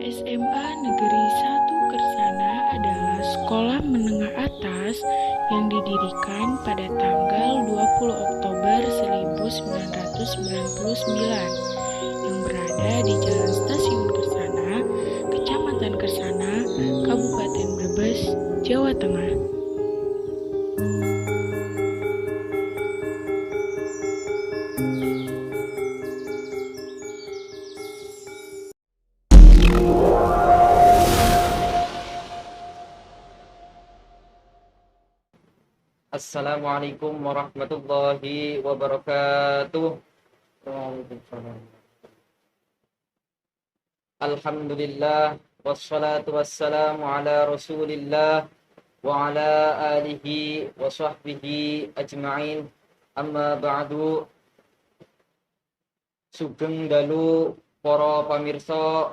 SMA Negeri 1 Kersana adalah sekolah menengah atas yang didirikan pada tanggal 20 Oktober 1999 yang berada di Jalan Stasiun Kersana, Kecamatan Kersana, Kabupaten Brebes, Jawa Tengah. Assalamualaikum warahmatullahi wabarakatuh. Waalaikumsalam. Alhamdulillah wassalatu wassalamu ala Rasulillah wa ala alihi wa sahbihi ajma'in. Amma ba'du. Sugeng dalu para pamirsa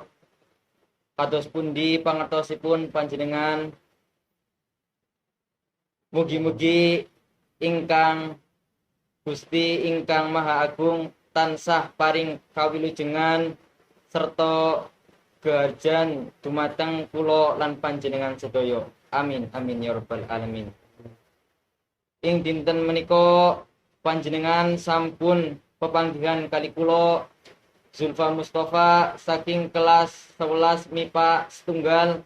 kados pundi pangertosipun panjenengan. Mugi-mugi ingkang Gusti ingkang Maha Agung tansah paring kawilujengan serta geharjan dumateng kula lan panjenengan sedaya. Amin amin ya rabbal alamin. Ing dinten menika panjenengan sampun pepanggihan kali kula Zulfa Mustafa saking kelas 11 MIPA setunggal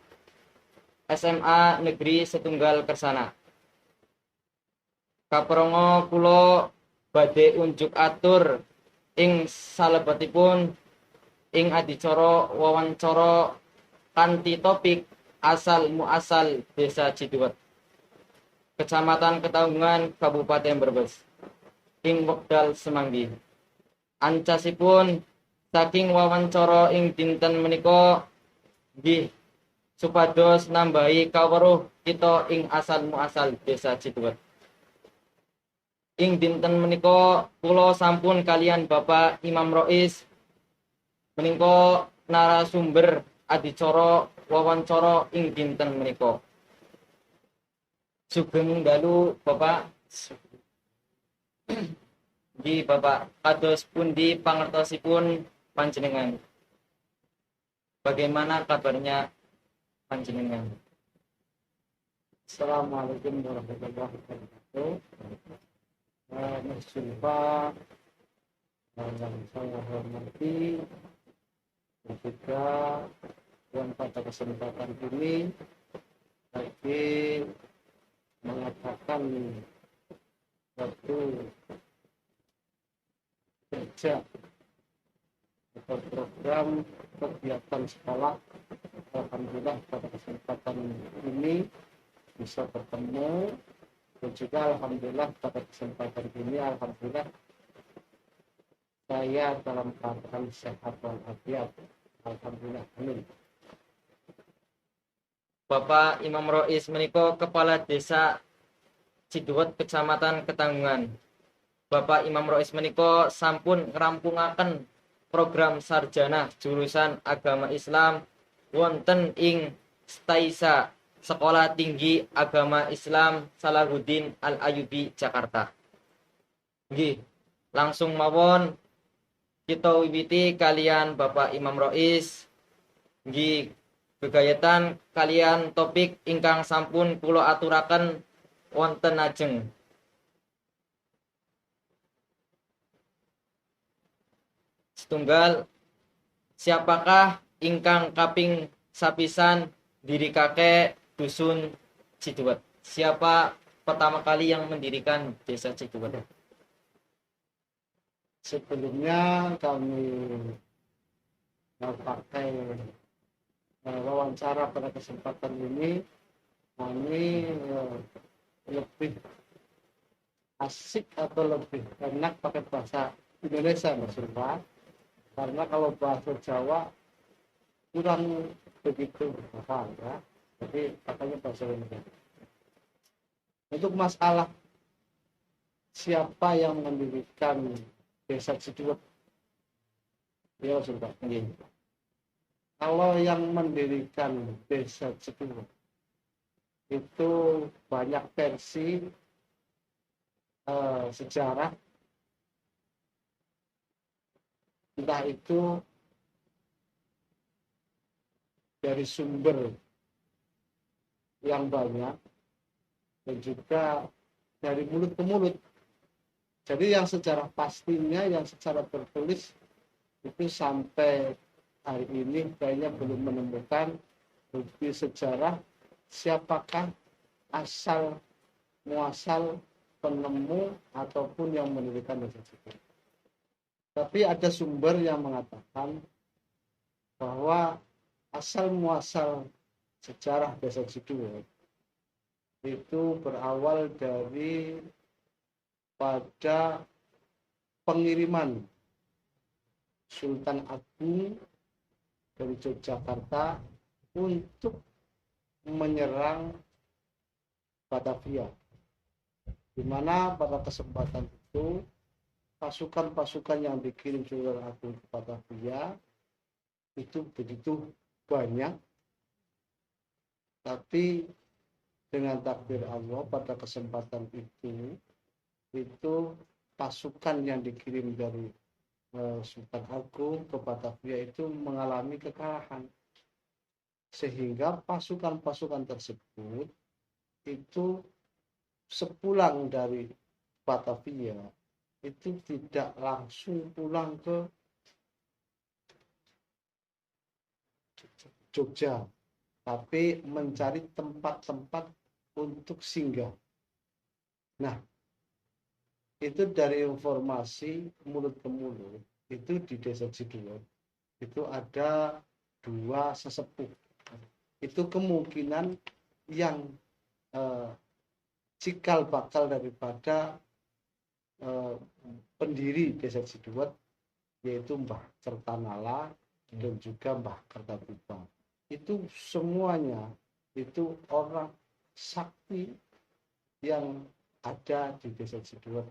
SMA Negeri Setunggal Kersana. Kaprongo kula badhe unjuk atur ing salebetipun ing adicara wawancara kanthi topik asal muasal Desa Ciduwet, Kecamatan Ketanggungan, Kabupaten Brebes, ing wekdal semanggi. Ancasipun saking wawancara ing dinten menika nggih supados nambahi kaweruh kita ing asal muasal Desa Ciduwet. Ing dinten menika kula sampun kalian Bapak Imam Rois menika narasumber adicara wawancara ing dinten menika. Sugeng dalu Bapak. Nggih Bapak, kados pundi pangertosipun panjenengan? Bagaimana kabarnya panjenengan? Assalamualaikum warahmatullahi wabarakatuh. Mas Zulfa yang saya hormati, juga yang pada kesempatan ini lagi mengatakan suatu kerja atau program kegiatan sekolah. Alhamdulillah pada kesempatan ini bisa bertemu, dan juga alhamdulillah pada kesempatan ini alhamdulillah saya dalam keadaan sehat walafiat. Alhamdulillah, amin. Bapak Imam Rois menika Kepala Desa Ciduwet Kecamatan Ketanggungan. Bapak Imam Rois menika sampun ngrampungaken program sarjana jurusan agama Islam wonten ing Staisa Sekolah Tinggi Agama Islam Salahuddin Al-Ayyubi Jakarta. Nggih, langsung mawon kita wiwiti kalian Bapak Imam Rois. Nggih, gegayatan kalian topik ingkang sampun kula aturaken wonten ajeng. Setunggal, siapakah ingkang kaping sapisan dirikake dusun Ciduwet? Siapa pertama kali yang mendirikan Desa Ciduwet? Sebelumnya kami pakai wawancara pada kesempatan ini, kami lebih asik atau lebih enak pakai bahasa Indonesia, Mas Zulfa, karena kalau bahasa Jawa kurang begitu hafal ya. Jadi katanya bahasa Indonesia. Untuk masalah siapa yang mendirikan Desa Ciduwet, ya Zulfa. Kalau yang mendirikan Desa Ciduwet itu banyak versi sejarah, entah itu dari sumber yang banyak dan juga dari mulut ke mulut. Jadi yang secara pastinya, yang secara tertulis itu sampai hari ini kayaknya belum menemukan bukti sejarah siapakah asal muasal penemu ataupun yang mendirikan desa Ciduet. Tapi ada sumber yang mengatakan bahwa asal muasal sejarah desa Ciduet itu berawal dari pada pengiriman Sultan Agung dari Yogyakarta untuk menyerang Batavia, di mana pada kesempatan itu pasukan-pasukan yang dikirim Sultan Agung ke Batavia itu begitu banyak, tapi dengan takdir Allah pada kesempatan itu pasukan yang dikirim dari Sultan Agung ke Batavia itu mengalami kekalahan, sehingga pasukan-pasukan tersebut itu sepulang dari Batavia itu tidak langsung pulang ke Jogja, tapi mencari tempat-tempat untuk singgah. Nah, itu dari informasi mulut ke mulut, itu di desa Ciduet itu ada 2 sesepuh. Itu kemungkinan yang cikal bakal daripada pendiri desa Ciduet, yaitu Mbah Kertanala dan juga Mbah Kertabupa. Itu semuanya itu orang sakti yang ada di desa Ciduet,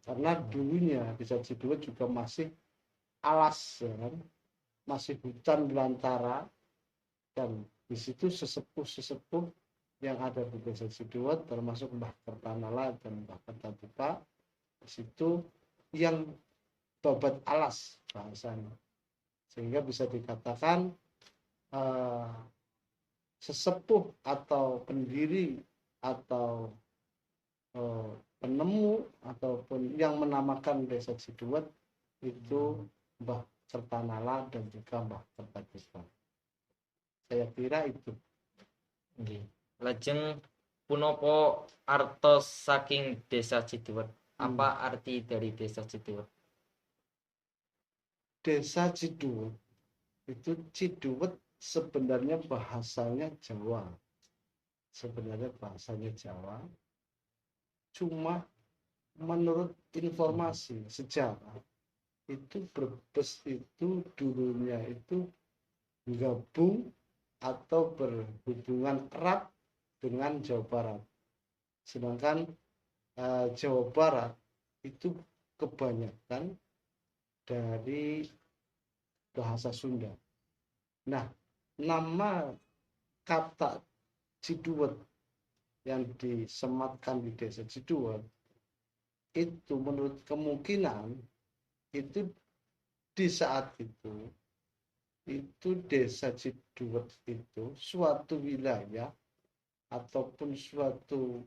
karena dulunya desa Ciduet juga masih alas, ya kan? Masih hutan belantara, dan di situ sesepuh-sesepuh yang ada di desa Ciduet termasuk Mbah Kertanala dan Mbah Kertabupa, di situ yang babat alas bahasanya, sehingga bisa dikatakan sesepuh atau pendiri atau penemu ataupun yang menamakan desa Ciduet itu Mbah Kertanala dan juga Mbah Kertabupa. Saya kira itu. Lajeng punapa artos saking desa Ciduet? Apa arti dari desa Ciduet? Desa Ciduet itu, Ciduet sebenarnya bahasanya Jawa. Cuma menurut informasi sejarah itu Brebes itu dulunya itu gabung atau berhubungan erat dengan Jawa Barat. Sedangkan Jawa Barat itu kebanyakan dari bahasa Sunda. Nah, nama kata Ciduet yang disematkan di desa Ciduet itu menurut kemungkinan itu di saat itu desa Ciduet itu suatu wilayah ataupun suatu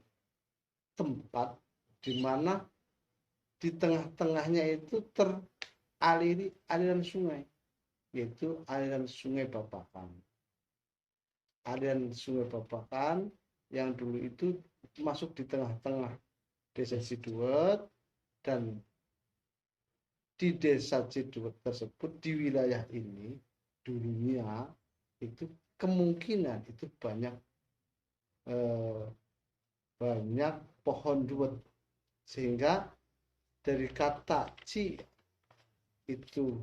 tempat di mana di tengah-tengahnya itu teraliri aliran sungai, yaitu aliran Sungai Babakan. Aliran Sungai Babakan yang dulu itu masuk di tengah-tengah desa Ciduet, dan di desa Ciduet tersebut di wilayah ini dulunya itu kemungkinan itu banyak pohon duet, sehingga dari kata ci itu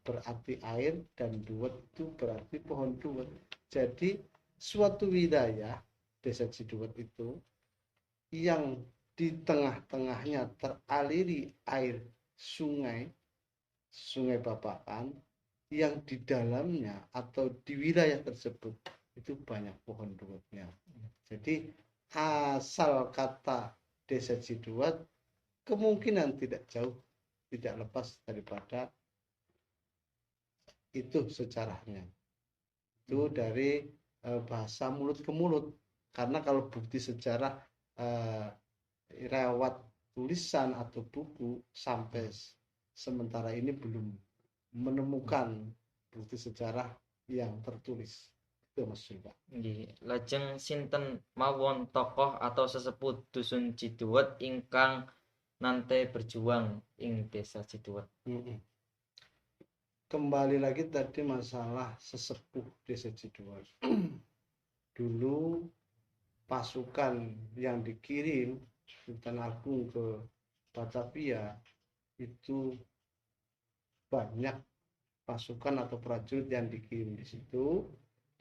berarti air dan duet itu berarti pohon duet. Jadi suatu wilayah desa Ciduet itu yang di tengah-tengahnya teraliri air Sungai Babakan, yang di dalamnya atau di wilayah tersebut itu banyak pohon duetnya. Jadi asal kata desa Ciduet kemungkinan tidak jauh, tidak lepas daripada itu sejarahnya. itu dari bahasa mulut ke mulut. Karena kalau bukti sejarah lewat tulisan atau buku sampai sementara ini belum menemukan bukti sejarah yang tertulis. Itu Mas Yuda. Nggih, lajeng sinten mawon tokoh atau sesepuh dusun Ciduwet ingkang nante berjuang ing desa Ciduwet? Kembali lagi tadi masalah sesepuh desa Ciduwet. Dulu pasukan yang dikirim Sultan Agung ke Batavia itu banyak pasukan atau prajurit yang dikirim di situ,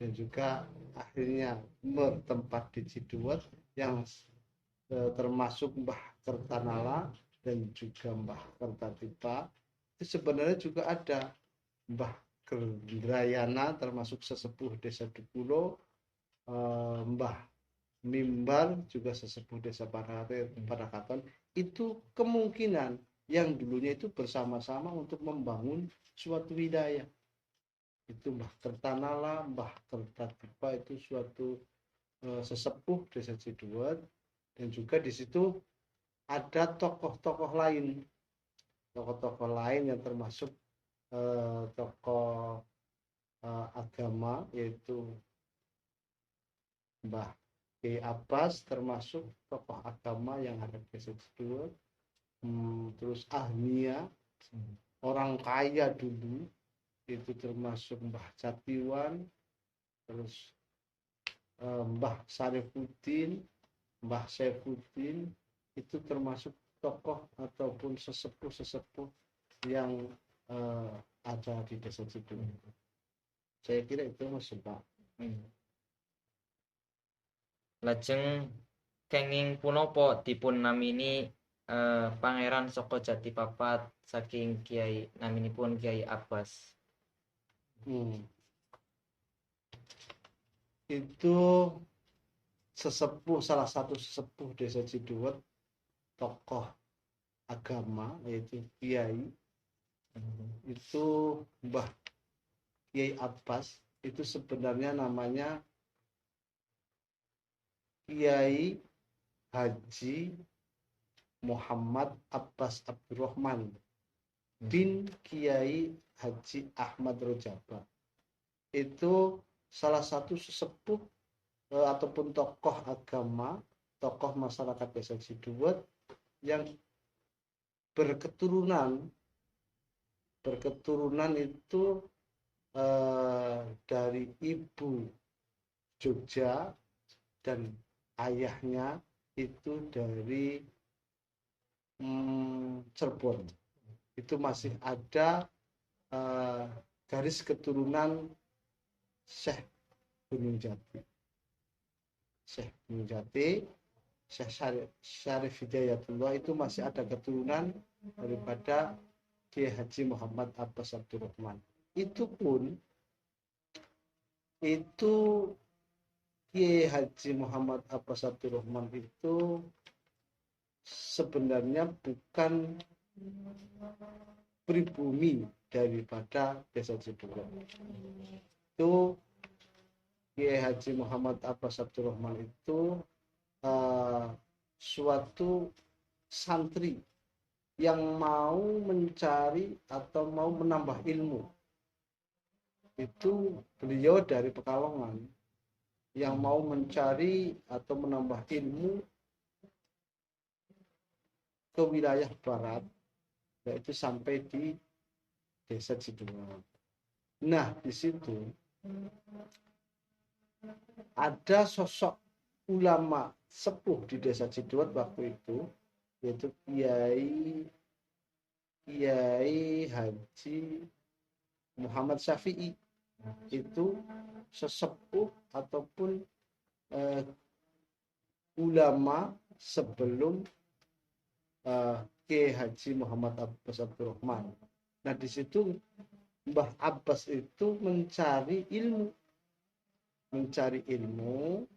dan juga akhirnya bertempat di Ciduwet yang termasuk Mbah Kertanala dan juga Mbah Kertatipa. Itu sebenarnya juga ada Mbah Gendrayana termasuk sesepuh desa Dukulo, Mbah Mimbar juga sesepuh desa Parakaton. Itu kemungkinan yang dulunya itu bersama-sama untuk membangun suatu wilayah. Itu Mbah Kertanala, Mbah Kertatipa itu suatu sesepuh desa Ciduwet, dan juga di situ ada tokoh-tokoh lain yang termasuk tokoh agama, yaitu Mbah Kiai Abbas, termasuk tokoh agama yang ada di desa Ciduwet. Terus Ahmia, orang kaya dulu, itu termasuk Mbah Jatiwan, terus Mbah Sarifuddin, Mbah Saifuddin, itu termasuk tokoh ataupun sesepuh yang ada di desa Ciduwet. Saya kira itu Mas Pak. Lajeng kenging punapa dipun namini Pangeran saka Jatipapat saking Kiai naminipun Kiai Abbas? Itu salah satu sesepuh desa Ciduwet, tokoh agama, yaitu Kiai, itu Mbah Kiai Abbas. Itu sebenarnya namanya Kiai Haji Muhammad Abbas Abdurrahman bin Kiai Haji Ahmad Rojaba. Itu salah satu sesepuh ataupun tokoh agama, tokoh masyarakat desa Ciduwet yang berketurunan itu dari ibu Jogja dan ayahnya itu dari Cirebon. Itu masih ada garis keturunan Syekh Gunung Jati, Syekh Syarif Hidayatullah, itu masih ada keturunan daripada Kiai Haji Muhammad Abbas Abdurrahman. Itu Kiai Haji Muhammad Abbas Abdurrahman itu sebenarnya bukan pribumi daripada desa Ciduwet. Itu Kiai Haji Muhammad Abbas Abdurrahman itu suatu santri yang mau mencari atau mau menambah ilmu. Itu beliau dari Pekalongan yang mau mencari atau menambah ilmu ke wilayah barat, yaitu sampai di desa Ciduwet. Nah, di situ ada sosok ulama sepuh di desa Ciduwet waktu itu, yaitu Kiai Haji Muhammad Syafi'i. Itu sesepuh ataupun ulama sebelum Kiai Haji Muhammad Abbas Abdurrahman. Nah, di situ Mbah Abbas itu mencari ilmu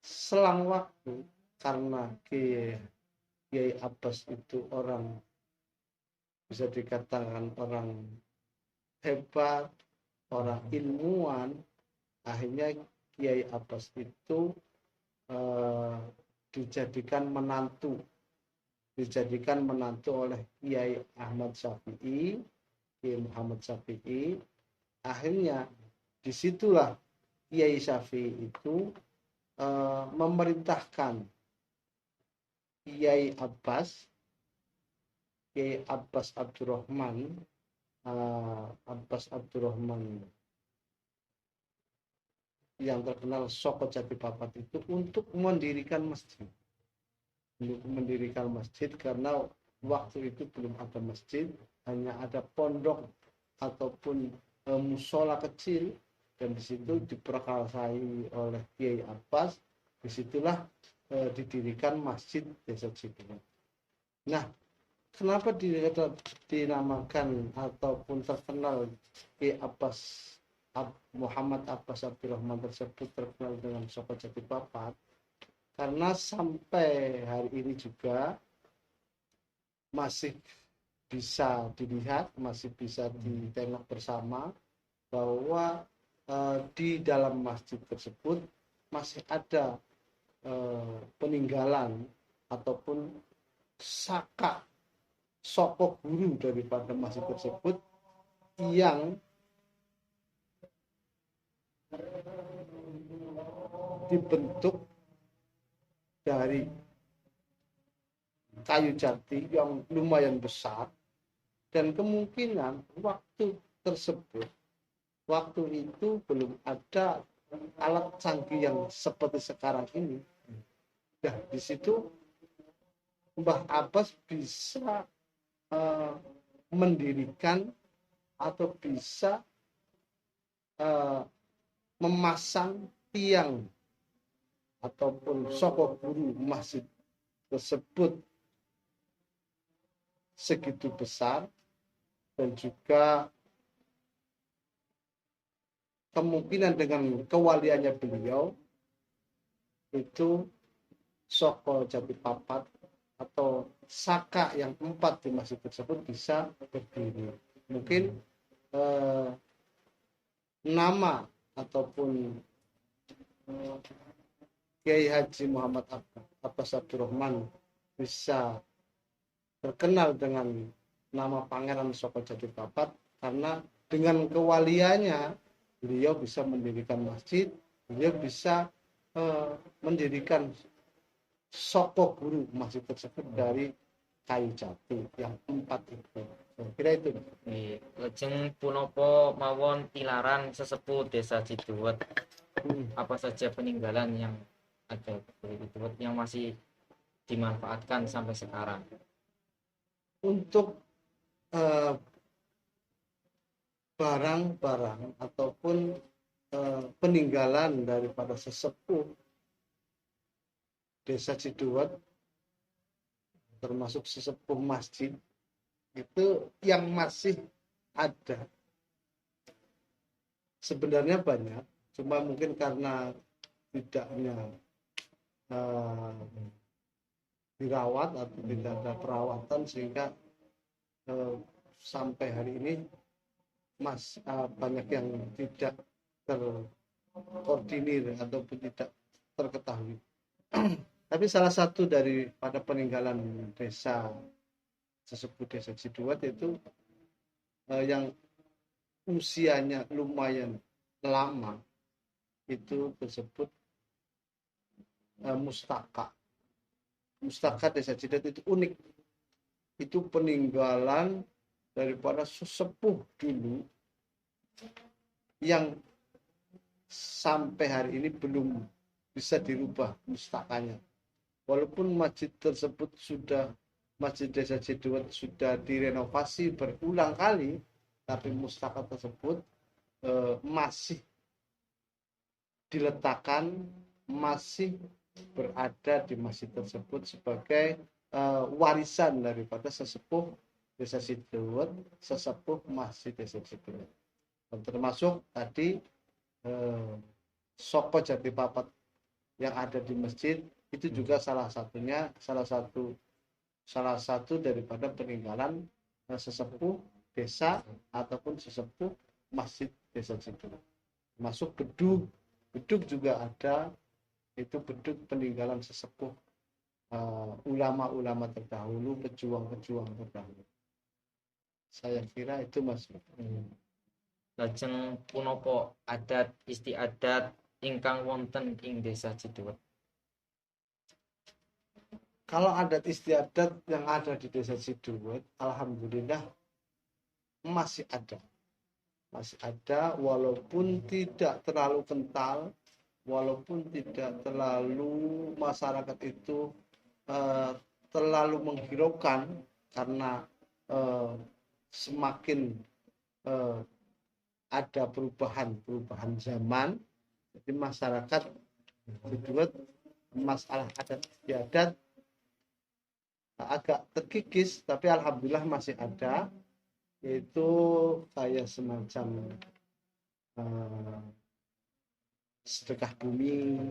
selang waktu, karena Kiai Abbas itu orang, bisa dikatakan orang hebat, orang ilmuwan, akhirnya Kiai Abbas itu dijadikan menantu oleh Kiai Ahmad Syafi'i, Kiai Muhammad Syafi'i. Akhirnya disitulah Kiai Syafi'i itu memerintahkan Kiai Abbas Abdurrahman, yang terkenal Soko Jatipapat itu untuk mendirikan masjid. Karena waktu itu belum ada masjid, hanya ada pondok ataupun musola kecil, dan di situ diprakarsai oleh Kiai Abbas. Disitulah didirikan masjid Desa Ciduat. Nah, kenapa dinamakan ataupun terkenal Kiai Abbas Muhammad Abbas Abdurrahman tersebut terkenal dengan Soko Jatipapat? Karena sampai hari ini juga masih bisa dilihat, masih bisa ditengok bersama bahwa di dalam masjid tersebut masih ada peninggalan ataupun saka soko guru daripada masjid tersebut yang dibentuk dari kayu jati yang lumayan besar, dan kemungkinan waktu itu belum ada alat canggih yang seperti sekarang ini. Nah, di situ Mbah Abbas bisa mendirikan atau bisa memasang tiang ataupun soko guru masjid tersebut segitu besar, dan juga kemungkinan dengan kewaliannya beliau itu Soko Jatipapat atau saka yang 4 di masjid tersebut bisa berdiri. Mungkin nama ataupun Kiai Haji Muhammad Abbas Abdurrahman bisa terkenal dengan nama Pangeran Soko Jatipapat karena dengan kewaliannya beliau bisa mendirikan masjid, beliau bisa mendirikan soko guru masjid tersebut dari kayu jati yang 4 itu. Saya kira itu. Lajeng punapa mawon tilaran sesepuh Desa Ciduet, apa saja peninggalan yang ada di Ciduet yang masih dimanfaatkan sampai sekarang? Untuk barang-barang ataupun peninggalan daripada sesepuh Desa Ciduet, termasuk sesepuh masjid, itu yang masih ada sebenarnya banyak, cuma mungkin karena tidaknya dirawat atau tidak ada perawatan sehingga sampai hari ini banyak yang tidak terkoordinir ataupun tidak terketahui. Tapi salah satu daripada peninggalan desa sesepuh Desa Ciduet itu yang usianya lumayan lama itu disebut mustaka. Mustaka Desa Ciduet itu unik. Itu peninggalan daripada sesepuh dulu yang sampai hari ini belum bisa dirubah mustakanya. Walaupun masjid tersebut Masjid Desa Ciduet sudah direnovasi berulang kali, tapi mustaka tersebut masih diletakkan, masih berada di masjid tersebut sebagai warisan daripada sesepuh Desa Ciduet, sesepuh Masjid Desa Ciduet. Termasuk tadi Soko Jatipapat yang ada di masjid itu juga salah satu daripada peninggalan sesepuh desa ataupun sesepuh Masjid Desa Ciduet. Masuk beduk juga ada, itu beduk peninggalan sesepuh ulama-ulama terdahulu, pejuang-pejuang terdahulu. Saya kira itu Mas. Lajeng punapa adat istiadat ingkang wonten ing Desa Ciduet? Kalau adat istiadat yang ada di Desa Ciduet, alhamdulillah masih ada. Masih ada, walaupun tidak terlalu kental, walaupun tidak terlalu masyarakat itu terlalu menghiraukan, karena semakin ada perubahan zaman, jadi masyarakat Ciduet masalah adat istiadat agak terkikis, tapi alhamdulillah masih ada, yaitu kayak semacam sedekah bumi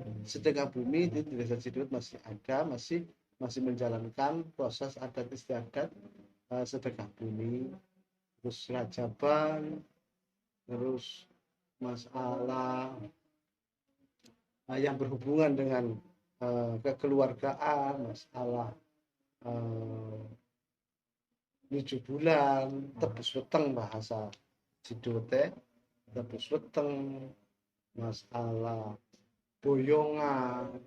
itu di Desa Ciduet masih ada, masih menjalankan proses adat istiadat sedekah bumi, terus rajaban, terus masalah yang berhubungan dengan kekeluargaan, masalah 7 bulan, tebus weteng bahasa Ciduet, tebus weteng, masalah boyongan,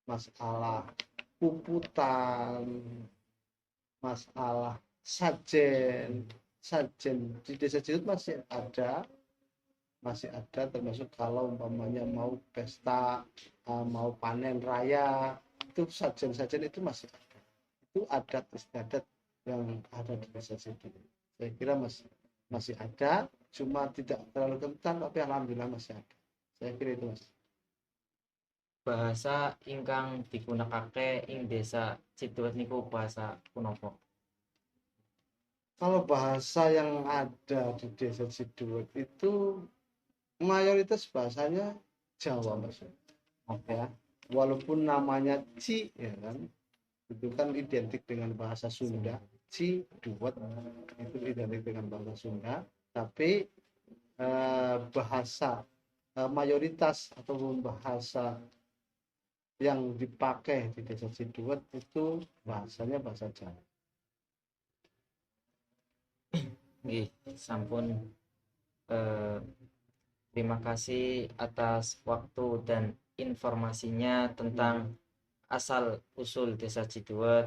masalah puputan, masalah sajen di Desa Ciduet masih ada, termasuk kalau umpamanya mau pesta, mau panen raya, itu sajen itu masih ada. Itu adat istiadat yang ada di Desa Ciduet. Saya kira masih ada, cuma tidak terlalu kental, tapi alhamdulillah masih ada. Saya kira itu Mas. Bahasa ingkang digunakake ing Desa Ciduet niku bahasa punapa? Kalau bahasa yang ada di Desa Ciduet itu mayoritas bahasanya Jawa Mas. Ya, walaupun namanya Ci, ya kan, itu kan identik dengan bahasa Sunda. Ciduet itu identik dengan bahasa Sunda, tapi bahasa mayoritas ataupun bahasa yang dipakai di Desa Ciduet itu bahasanya bahasa Jawa. Nggih, sampun. Terima kasih atas waktu dan informasinya tentang asal usul Desa Ciduet.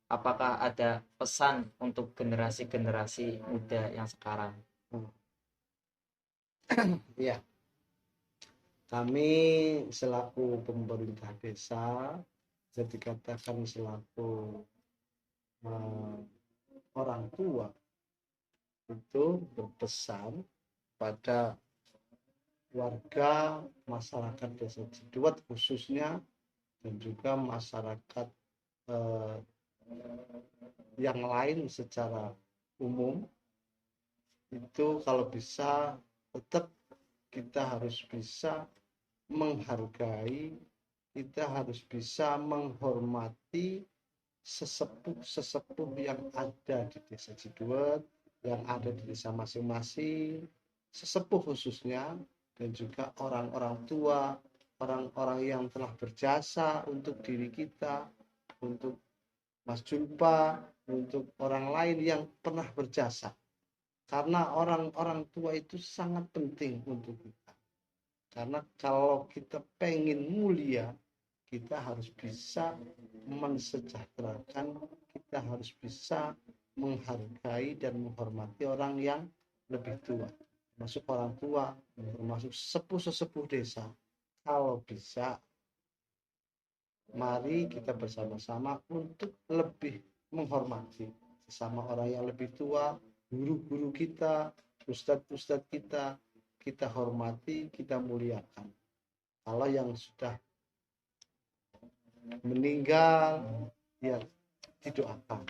Apakah ada pesan untuk generasi-generasi muda yang sekarang? Ya, kami selaku pemerintah desa, jadi dikatakan selaku orang tua, itu berpesan pada warga masyarakat Desa Ciduet khususnya, dan juga masyarakat yang lain secara umum, itu kalau bisa tetap kita harus bisa menghargai, kita harus bisa menghormati sesepuh yang ada di Desa Ciduet, yang ada di desa masing-masing, sesepuh khususnya, dan juga orang-orang tua, orang-orang yang telah berjasa untuk diri kita, untuk Mas Julpa, untuk orang lain yang pernah berjasa. Karena orang-orang tua itu sangat penting untuk kita. Karena kalau kita pengen mulia, kita harus bisa mensejahterakan, kita harus bisa menghargai dan menghormati orang yang lebih tua, termasuk orang tua, termasuk sesepuh desa. Kalau bisa, mari kita bersama-sama untuk lebih menghormati sesama orang yang lebih tua, guru-guru kita, ustadz-ustadz kita hormati, kita muliakan. Kalau yang sudah meninggal, ya didoakan.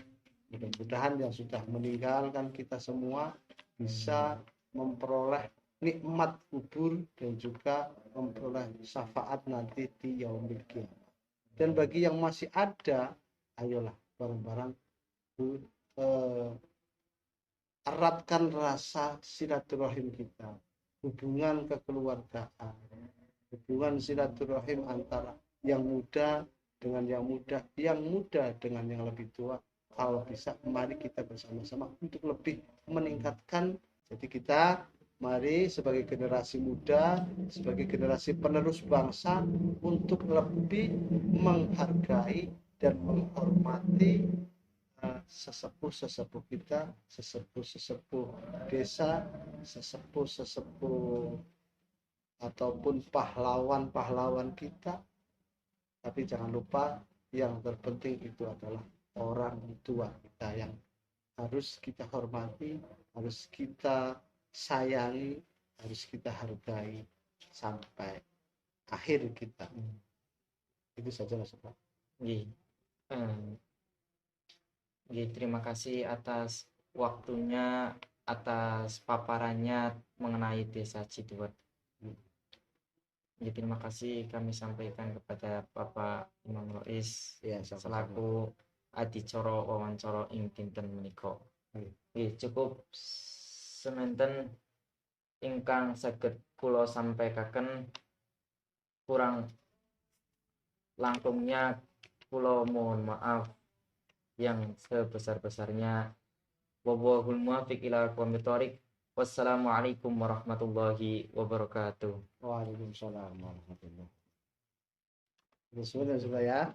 Mudah-mudahan yang sudah meninggal kan kita semua bisa memperoleh nikmat kubur dan juga memperoleh syafaat nanti di yaumil qiyamah. Dan bagi yang masih ada, ayolah bareng-bareng eratkan rasa silaturahim kita, hubungan kekeluargaan, hubungan silaturahim antara yang muda dengan yang muda, yang muda dengan yang lebih tua. Kalau bisa, mari kita bersama-sama untuk lebih meningkatkan. Jadi kita mari sebagai generasi muda, sebagai generasi penerus bangsa, untuk lebih menghargai dan menghormati sesepuh-sesepuh kita, sesepuh-sesepuh desa, sesepuh-sesepuh ataupun pahlawan-pahlawan kita. Tapi jangan lupa, yang terpenting itu adalah orang tua kita yang harus kita hormati, harus kita sayangi, harus kita hargai sampai akhir kita. Itu saja Mas Pak. Terima kasih atas waktunya, atas paparannya mengenai Desa Ciduet. Terima kasih kami sampaikan kepada Bapak Imam Rois Ya, selaku adicara wawancara ing dinten menika. Cukup semanten ingkang saged kula sampaikan. Kurang langkungnya kula mohon maaf yang sebesar-besarnya. Wallahul muwaffiq ila aqwamit thoriq. Wassalamualaikum warahmatullahi wabarakatuh. Waalaikumsalam warahmatullahi wabarakatuh. Sudah ya.